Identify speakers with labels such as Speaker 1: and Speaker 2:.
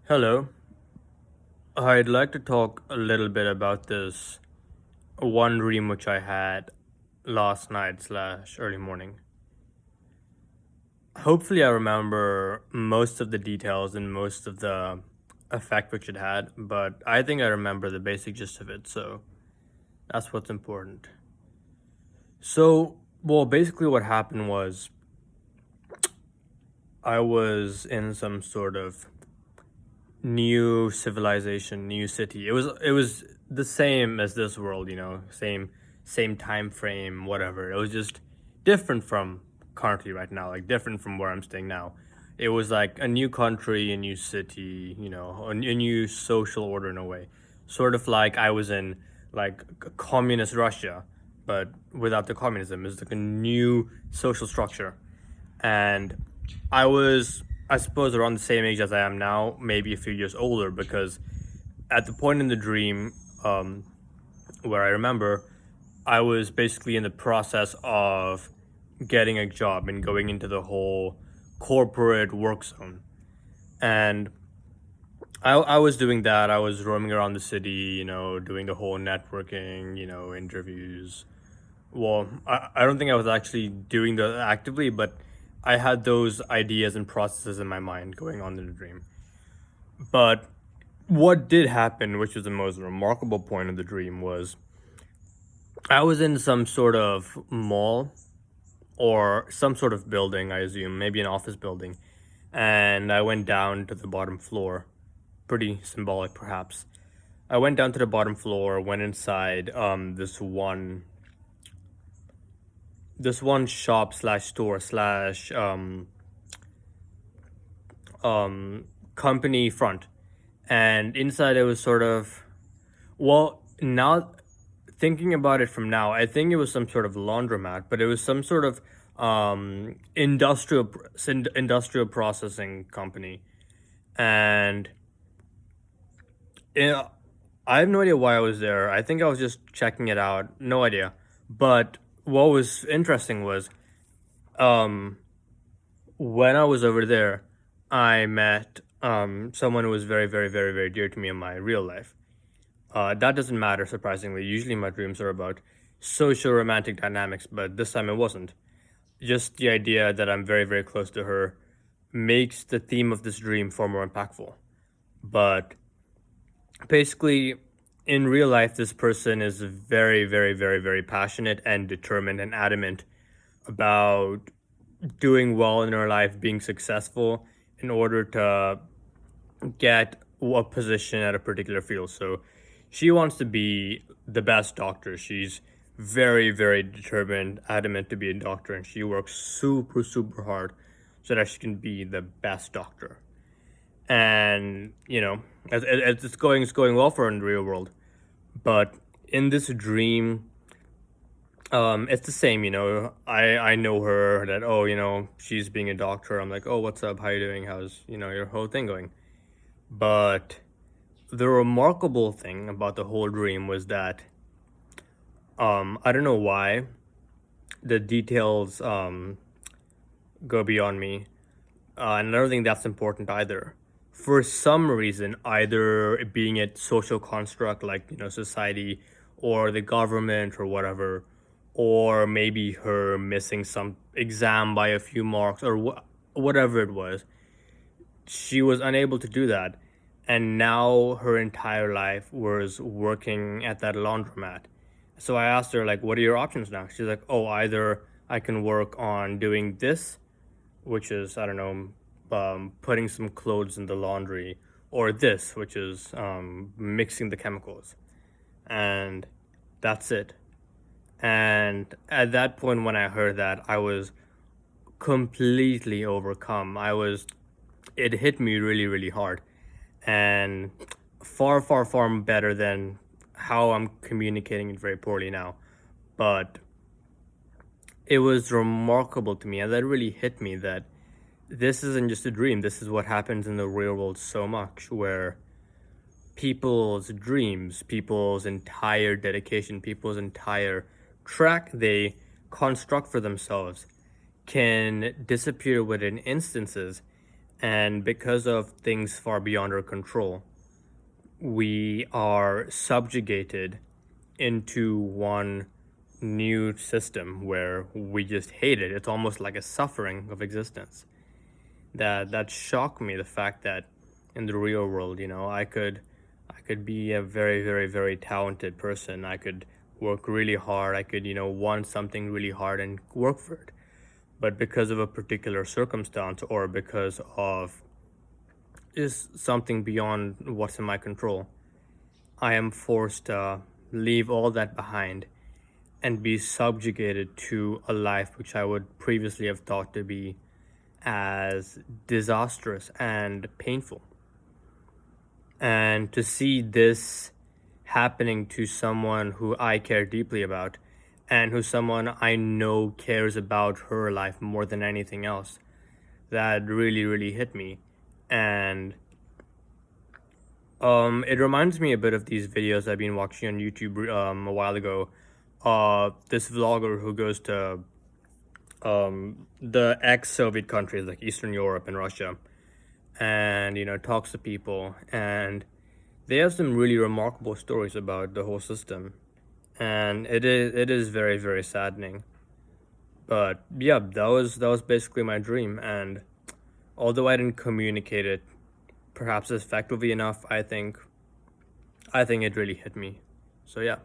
Speaker 1: Hello. I'd like to talk a little bit about this one dream which I had last night slash early morning. Hopefully, I remember most of the details and most of the effect which it had, but I think I remember the basic gist of it, so that's what's important. Basically, what happened was I was in some sort of new civilization, new city. It was the same as this world, same time frame, whatever. It was just different from currently right now, like different from where I'm staying now. It was like a new country, a new city, a new social order in a way. Sort of like I was in like communist Russia, but without the communism. It's like a new social structure. And I was, I suppose, around the same age as I am now, maybe a few years older, because at the point in the dream where I remember, I was basically in the process of getting a job and going into the whole corporate work zone. And I was doing that. I was roaming around the city, doing the whole networking, interviews. I don't think I was actually doing that actively, but I had those ideas and processes in my mind going on in the dream. But what did happen, which was the most remarkable point of the dream, was I was in some sort of mall or some sort of building, I assume, maybe an office building, and I went down to the bottom floor. Pretty symbolic, perhaps. I went down to the bottom floor, went inside this one shop slash store slash company front, and inside it was sort of, now thinking about it from now, I think it was some sort of laundromat, but it was some sort of industrial processing company. And yeah, I have no idea why I was there. I think I was just checking it out. No idea. But what was interesting was, um, when I was over there, I met someone who was very, very, very, very dear to me in my real life. That doesn't matter, surprisingly. Usually my dreams are about social romantic dynamics, but this time it wasn't. Just the idea that I'm very, very close to her makes the theme of this dream far more impactful. But basically, in real life, this person is very, very, very, very passionate and determined and adamant about doing well in her life, being successful in order to get a position at a particular field. So she wants to be the best doctor. She's very, very determined, adamant to be a doctor, and she works super, super hard so that she can be the best doctor. And as it's going well for her in the real world. But in this dream, it's the same. I know her, that, oh, she's being a doctor. I'm like, oh, what's up? How you doing? How's your whole thing going? But the remarkable thing about the whole dream was that, I don't know why the details go beyond me, and I don't think that's important either. For some reason, either it being a social construct like society or the government or whatever, or maybe her missing some exam by a few marks or whatever it was, she was unable to do that. And now her entire life was working at that laundromat. So I asked her, like, what are your options now? She's like, oh, either I can work on doing this, which is, I don't know, putting some clothes in the laundry, or this, which is mixing the chemicals. And that's it. And at that point, when I heard that, I was completely overcome. It hit me really, really hard. And far, far, far better than how I'm communicating it very poorly now. But it was remarkable to me, and that really hit me that this isn't just a dream. This is what happens in the real world so much, where people's dreams, people's entire dedication, people's entire track they construct for themselves can disappear within instances. And because of things far beyond our control, we are subjugated into one new system where we just hate it. It's almost like a suffering of existence. That shocked me, the fact that in the real world, I could be a very, very, very talented person. I could work really hard. I could, want something really hard and work for it. But because of a particular circumstance, or because of is something beyond what's in my control, I am forced to leave all that behind and be subjugated to a life which I would previously have thought to be as disastrous and painful. And to see this happening to someone who I care deeply about, and who someone I know cares about her life more than anything else, that really, really hit me. And it reminds me a bit of these videos I've been watching on YouTube a while ago. This vlogger who goes to the ex-Soviet countries like Eastern Europe and Russia, and talks to people, and they have some really remarkable stories about the whole system, and it is very, very saddening. But yeah, that was basically my dream, and although I didn't communicate it perhaps effectively enough, I think it really hit me. So yeah.